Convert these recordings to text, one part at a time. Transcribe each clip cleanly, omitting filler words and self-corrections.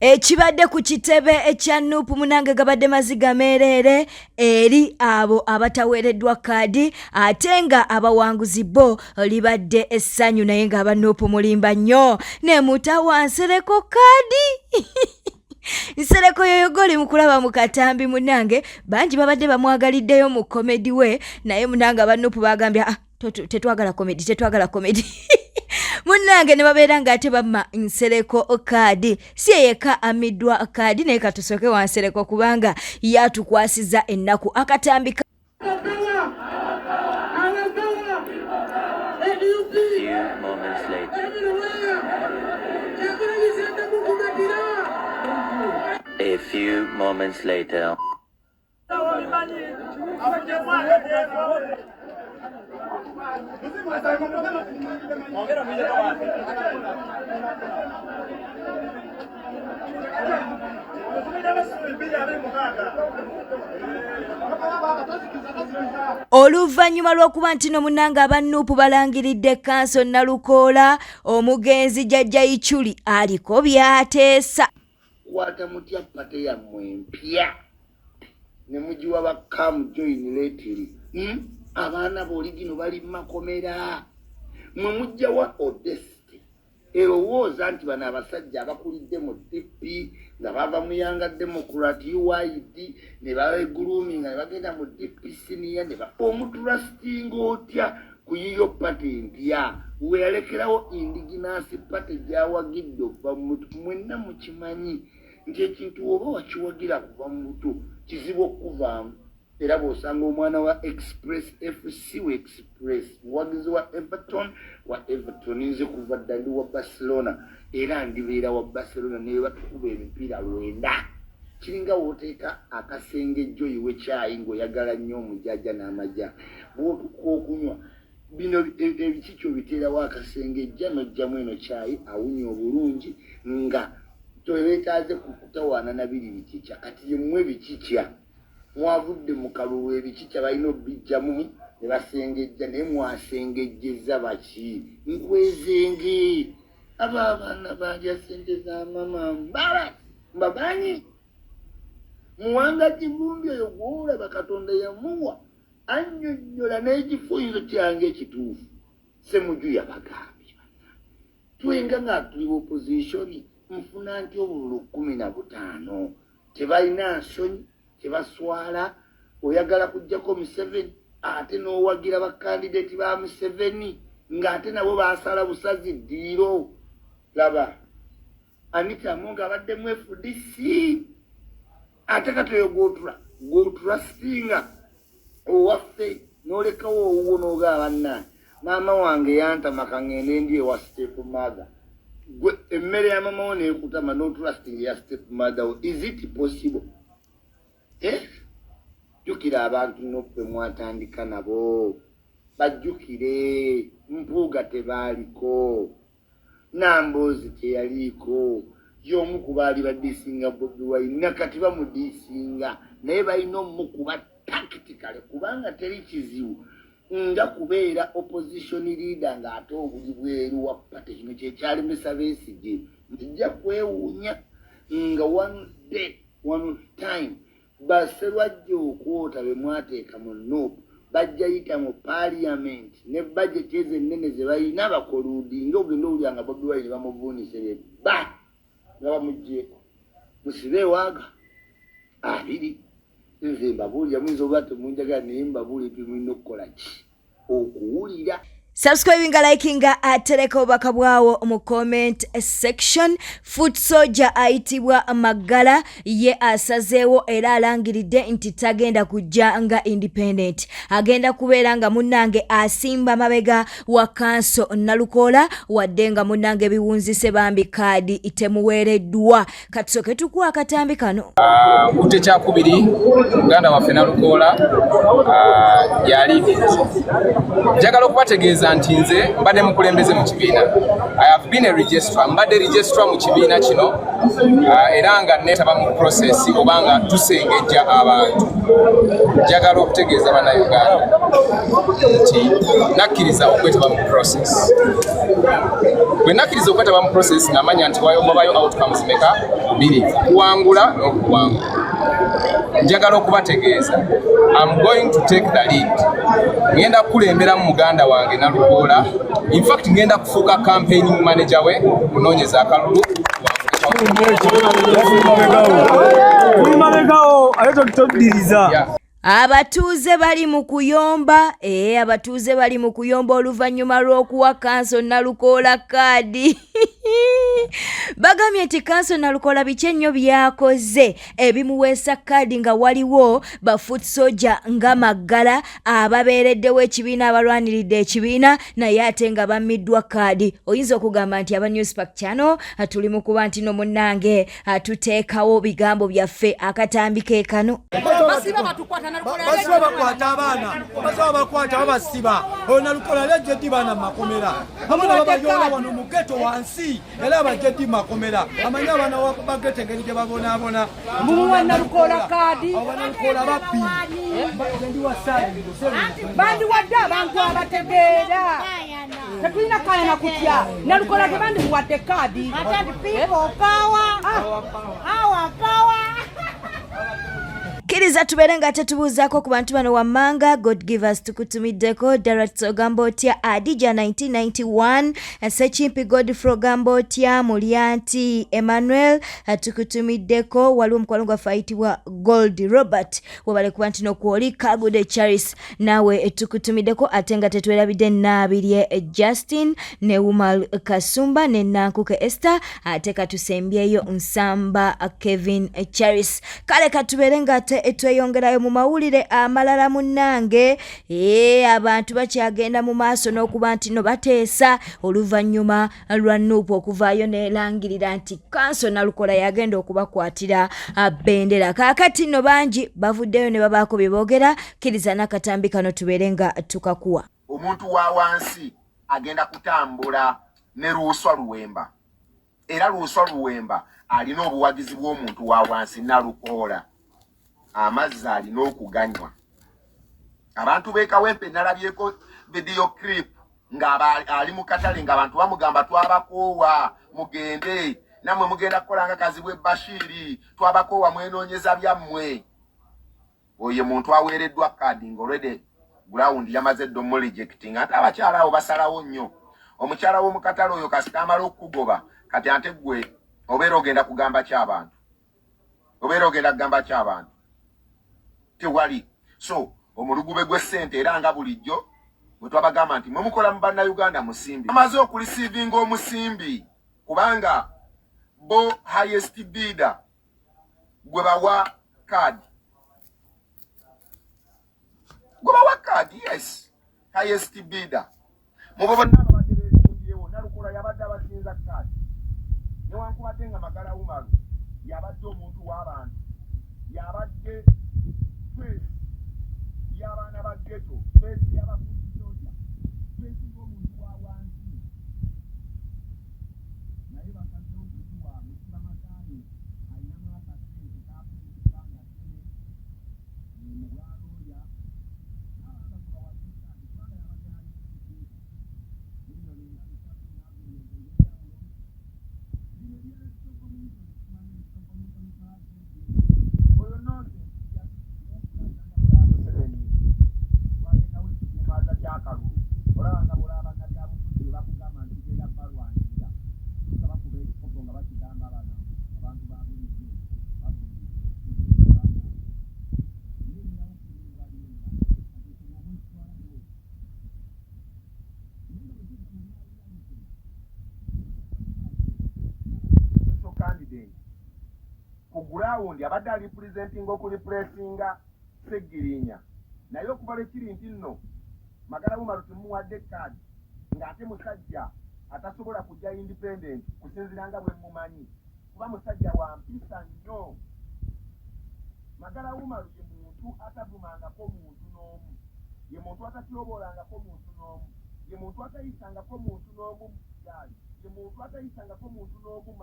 Ekibadde ku kitebe ekya Nuupu Munange gabadde maziga meerere eri abo abataweereddwa kaadi ate nga abawanguzi bo libadde essanyu naye nga aba Nuupu mulimba nnyo ne mutawa Nsereko kaadi. Nsereko yoyo goli mukulaba mu katambi Munange bangi babadde bamwagaliddeyo mu komedi we naye Munange aba Nuupu bagambye tetwagala komedi. Munange ne babeera ng'ate bamma Nsereko kaadi si yeka amiddwa kaadi naye katusoke wa Nsereko kubanga yatukwasiza ennaku akatambi A few moments later. Oluvannyuma lw'okuba nti no Munange aba Nuupu balangiridde Kanso Nalukoola omugenzi Jjajja Ichuli aliko by'ateesa. Kwata mutya pate ya mwempya ne mujiwa bakamu join lately abaana boligino bali makomera mwe mujja wa Odesti erowooza nti bano abasajja abakulidde mu DP nga bava mu Yanga Democrat UID ne babeguluminga ne bagenda mu DP senior ne omutrusting otya kuyiyo pate mpya weyalekerawo indigenous pate gyawagidde okuva mu mutu mwenna mukimanyi nti ekintu oba wakiwagira kuva mu mutu kizibu okuvaamu era bw'osanga omwana wa Express FC wa Express muwagizi wa Everton nze kuva ddali wa Barcelona era ndibeera wa Barcelona naye batukuba emipiira 9 kiringa wooteeka akasenge joyi w'ekyayi ng'oyagala nnyo omujjaja n'amajja bw'otuka okunywa bino ebikikyo biteerawo akasenge ejja n'ojjamu eno kyayi awunya obulungi nga tobeetaaze kukutawaana na biri bikikya kati yemmwe bikikya mwavudde mu kalulu ebikikya balina obijjamu ne basengejja naye mwasengejjeza baki nkwezenge abo abaana banja sente za mama mbabanyi muwanga kivumbi oyo gw'olaba Katonda yamuwa annyonnyola n'ekifuyizo kyange ekituufu Ssemujju yabagambye twenga nga tuli opposition nfuna nti obululu 15 tebalina nsonyi tebaswala oyagala kujjako Museveni ate n'owagira bakandidate ba Museveni ng'ate nabo baasala busazi ddiiro laba Anita Amonga abadde mu FDC ate katoyo gwotrustinga owaffe n'olekawo owuwo n'ogaba banna maama wange yantama ngende ndi ewa step mother gwe emmere ya mama wo neekutama n'otrusting ya step mother is it possible? Jjukira abantu n'oppe mwatandika nabo bajjukire Mpuuga tebaaliko Namboozi teyaliiko y'omu ku baali badiisinga Bobi Wine nakati bamudiisinga naye balina omukuba tactically kubanga teri kizibu nga kubeera opposition leader ng'ate obuli bweru wa pate kino kyekyalemesa Besigye nzija kwewuunya nga one day one time Baserwajja okwota be mwateeka mu Nuupu bajja yita mu parliament ne budget ezennene ze balina abakoluudi ng'ogenda owulira nga Bobi Wine bamuvuunise nga bamuggyeko musibe waaga abiri nze mbabuulira muyinza oba temunjagala naye mbabuulira temulina okukola ki okuwulira. Subscribing, liking, atereka obubaka bwawo mu comment section. Foot Soldier ayitibwa Magala ye asazeewo era alangiridde nti tagenda kujja nga independent. Agenda kubeera nga Munange asimba mabega wa Kanso Nalukoola wadde nga Munange biwunzise bambi kaadi temuweereddwa. Katusoke tukuwa akatambi kano. Kute kyakubiri muganda waffe Nalukoola yali njagala okubategeeza ntegeeza nti nze mbadde mukulembeze mu kibiina. I have been a registrar, mbadde registrar mu kibiina kino era nga neetaba mu process obanga tusengejja abantu. Njagala okutegeeza bannayuganda nti nakkiriza okwetaba mu process. Bwe nakkiriza okwetaba mu process ng'amanya nti wabayo outcomes meka biri kuwangula n'okuwangula. Njagala okubategeeza I'm going to take the lead. Ngenda kukulembera mu muganda wange Nalukoola. In fact ngenda kufuuka campaigning manager we kunoonyeza akalulu. Abatuuze bali mu kuyomba abatuuze bali mu kuyomba oluvannyuma lw'okuwa kanso Nalukoola kaadi. Bagambye nti kanso Nalukoola biki ennyo byakoze ebimuweesa kaadi nga waliwo ba foot soldier nga Maggala ababeereddewo ekibiina abalwaniridde ekibiina naye ate nga bammiddwa kaadi. Oyinza okugamba nti aba Newspark Channel tuli mu kuba nti no munnange tuteekawo bigambo byaffe akatambi ke kano. Basiba bakwata abaana, basiba bakwata babasiba. Nalukoola lejje bana makomera. Abana babayola wano mu ghetto wansi. Era bajje makomera. Amanya abana bagete ngeri gye babona. Muwa Nalukoola kaadi. Abana Nalukoola babbi. Bandi wasali. Bandi wadda abantu abategeera. Tetulina kayana kutya. Nalukoola ge bandi muwadde kaadi. People power. Our power. Kiriza tubeere nga tetubuuzaako ku bantu bano wammanga God give us tukutumiddeko Darat ogamba otya Adija 1991 Sekimpi Godfrey ogamba otya Mulyanti Emmanuel tukutumiddeko waliwo omukwano gwaffe ayitibwa Gold Robert wabale kuba nti nokwoli Kagude Charis nawe tukutumiddeko ate nga tetwerabidde Naabirye Justin ne Umal Kasumba ne Nankuke Esther ate katusembyeyo Nsamba Kevin Charis kale katubeere nga etweyongerayo mu mawulire amalala munnange abantu bakyagenda mu maaso n'okuba nti no bateesa oluvannyuma lwa Nuupu okuvaayo n'erangirira nti kanso Nalukoola yagenda okubakwatira bendera kaakati no bangi bavuddeyo ne babaako bye boogera kkiriza n'akatambi kano tubeere nga tukakuwa. Omuntu wa wansi agenda kutambula ne Luuswa Luwemba era Luuswa Luwemba alina obuwagizi bw'omuntu wa wansi Nalukoola. Amazzi alina okuganywa. Abantu b'ekawempe nalabyeko video clip nga ali mu katale nga abantu bamugamba twabakoowa mugende namwe mugenda kukolanga kazi bwe Bashiri twabakoowa mwenoonyeza byammwe. Oyo muntu aweereddwa kaadi ng'olwedde ground yamaze ddomo rejecting ate abakyala abo basalawo nnyo. Omukyala w'omu katale oyo kasita amala okugoba kati ate gwe obeera ogenda kugamba ky'abantu. Tewali. So, omulugube gw'essente era nga bulijjo bwe twabagamba nti mwe mukola mu bannayuganda musimbi. Amaze okulisiivinga omusimbi kubanga bo highest bidder gwe bawa kaadi. Yes. Highest bidder. Mubo bonna abadde beefunyeewo Nalukoola yabadde abasinza kaadi. Newankubadde nga Magala Umaru yabadde omuntu w'abantu. Yabadde y'abaana ba ghetto, y'abafuusisoja, ng'omuntu wa wansi. Naye bakaze omuntu waabwe kibamataayi ayinamu akasente kaafunikibanga ssene mu bwalooya n'abaana gwe bawakiikaadi kubanga yabadde ali milioni nga 3 n'agoneza eby'enjawulo. Bino byaleeteko community kimanyi community kaadi oyo nonsense Kalulu. Olabanga bulaba nga byabufuzi bakugamba nti genda balwanirira. Nga bakuba ekikopo nga bakigamba abana abantu ba bulijjo. Candidate ku ground abadde alipresenting okulipressinga Seggirinya naye okubala ekiri nti nno Magala Umaru tumuwadde kaadi ng'ate musajja atasobola kujja independent kusinziira nga bwe mumanyi kuba musajja wa mpisa nnyo. Magala Umaru ye muntu atavumangako muntu n'omu, ye muntu atatyoboolangako muntu n'omu, ye muntu atayisangako muntu n'omu mukyali ye muntu atayisangako muntu n'omu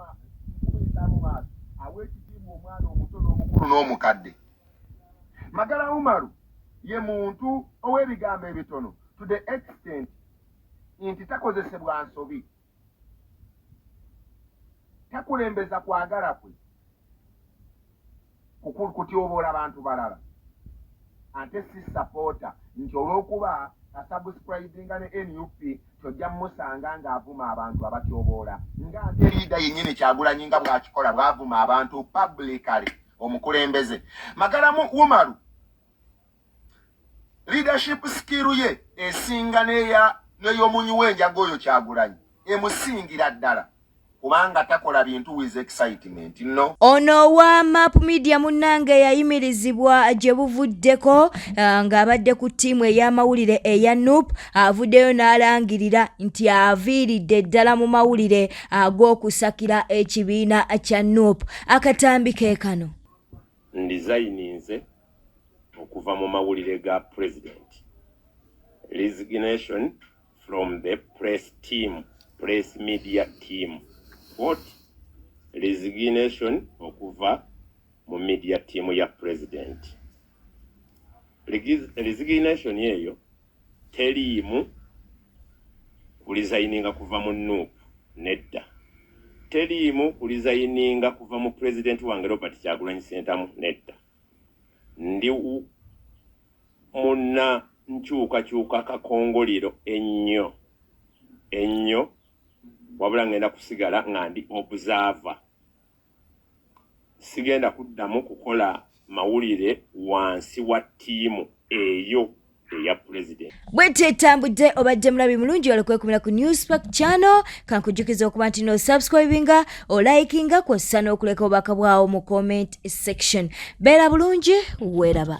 kuyitamu maaso awa ekitiibwa omwana omuto n'omukulu n'omukadde. Magala Umaru ye muntu ow'ebigambo ebitono to the extent nti takozesebwa nsobi, takulembeza kwagala kwe kutyoboola abantu balala, ate si supporter nti olw'okuba asubscribinga ne NUP tojja musanga ng'avuma abantu abatyoboola ng'ate liida yennyini Kyagulanyi nga bw'akikola bw'avuma abantu publicly omukulembeze. Magala Umaru leadership skill ye esinga n'ey'omunywi w'enjaga oyo Kyagulanyi emusingira ddala kubanga takola bintu with excitement no. Ono wa Map Media munnange yayimirizibwa gye buvuddeko ng'abadde ku ttiimu ey'amawulire eya NUP avuddeyo n'alangirira nti aviiridde ddala mu mawulire ag'okusakira ekibiina kya NUP. Akatambi ke kano ndizayininze okuva mu mawulire ga president, resignation from the press media team. What? Resignation okuva mu media team ya president. Resignation yeyo teriimu kulizayininga kuva mu NUP nedda. Teriimu kulizayininga kuva mu president wange Robert Kyagulanyi Ssentamu nedda. Ndi muna nkyukakyuka kakongoliro ennyo wabula ngenda kusigala nga ndi observer. Sigenda kuddamu kukola mawulire wansi wa ttiimu eyo eya president. Bwete tambudde obadde mulabi mulungi olw'okwekumira ku Newspark channel. Kankujukiza okuba nti no subscribinga o likinga kw'ossa n'okuleka obubaka bwawo mu comment section. Beera bulungi, weeraba.